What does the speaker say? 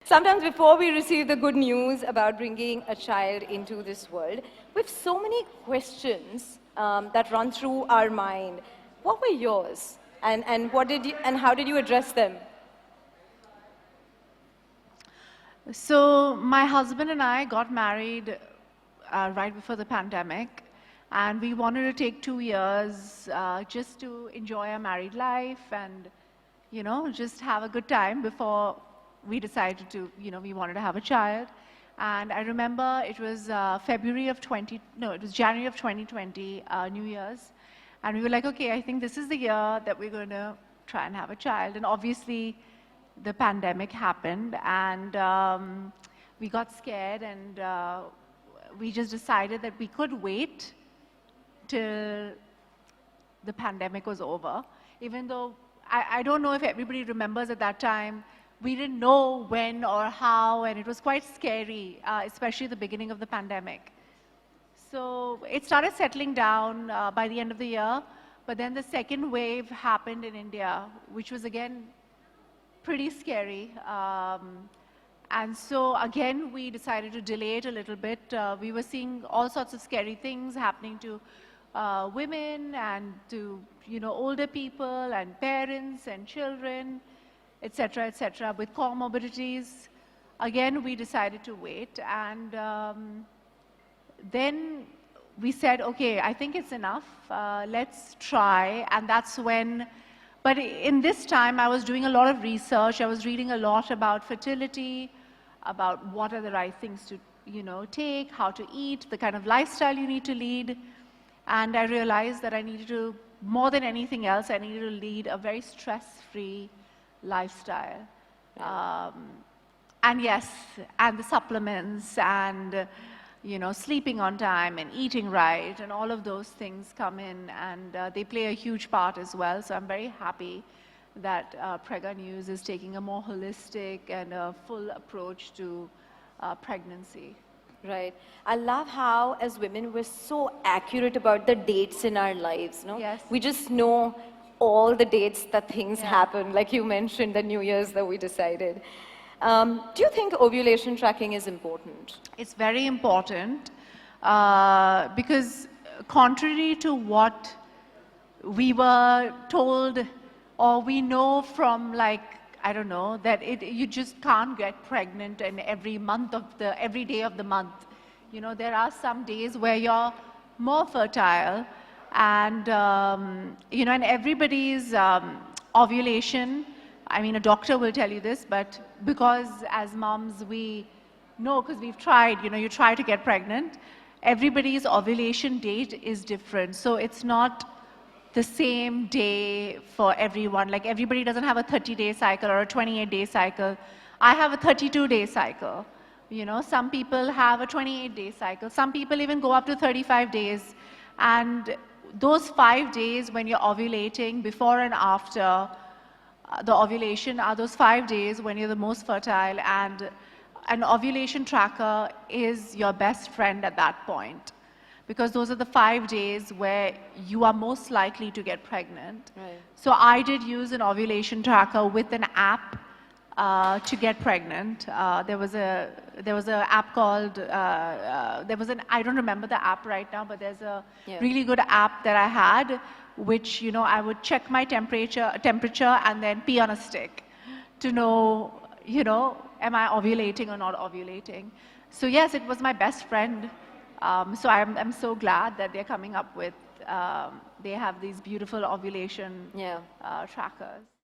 Sometimes before we receive the good news about bringing a child into this world, we have so many questions that run through our mind. What were yours? And how did you address them? So my husband and I got married right before the pandemic, and we wanted to take 2 years just to enjoy our married life and, just have a good time before we decided to, we wanted to have a child. And I remember it was January of 2020, New Year's. And we were like, okay, I think this is the year that we're going to try and have a child. And obviously, the pandemic happened, and we got scared, and we just decided that we could wait till the pandemic was over. Even though, I don't know if everybody remembers at that time, we didn't know when or how, and it was quite scary, especially the beginning of the pandemic. So it started settling down by the end of the year, but then the second wave happened in India, which was again pretty scary. And so again, we decided to delay it a little bit. We were seeing all sorts of scary things happening to women and to older people and parents and children, etc., with comorbidities. Again, we decided to wait, and then we said, okay, I think it's enough, let's try. And that's when, but in this time, I was doing a lot of research. I was reading a lot about fertility, about what are the right things to take, how to eat, the kind of lifestyle you need to lead. And I realized that I needed to, more than anything else, I needed to lead a very stress-free lifestyle. And yes, and the supplements and sleeping on time and eating right and all of those things come in, and they play a huge part as well. So I'm very happy that Prega News is taking a more holistic and a full approach to pregnancy. Right. I love how, as women, we're so accurate about the dates in our lives. No? Yes. We just know all the dates that things happen, like you mentioned, the New Year's that we decided. Do you think ovulation tracking is important? It's very important because contrary to what we were told or we know from, like, I don't know, that you just can't get pregnant in every day of the month. There are some days where you're more fertile, and and everybody's ovulation, I mean, a doctor will tell you this, but because as moms we know, because we've tried, you try to get pregnant, everybody's ovulation date is different. So it's not the same day for everyone. Like, everybody doesn't have a 30-day cycle or a 28-day cycle. I have a 32-day cycle. Some people have a 28-day cycle. Some people even go up to 35 days. And those 5 days when you're ovulating, before and after the ovulation, are those 5 days when you're the most fertile, and an ovulation tracker is your best friend at that point, because those are the 5 days where you are most likely to get pregnant. Right. So I did use an ovulation tracker with an app to get pregnant. There was a app called, I don't remember the app right now, but there's a really good app that I had, which, I would check my temperature and then pee on a stick to know, am I ovulating or not ovulating? So yes, it was my best friend. So I'm so glad that they're coming up with, they have these beautiful ovulation trackers.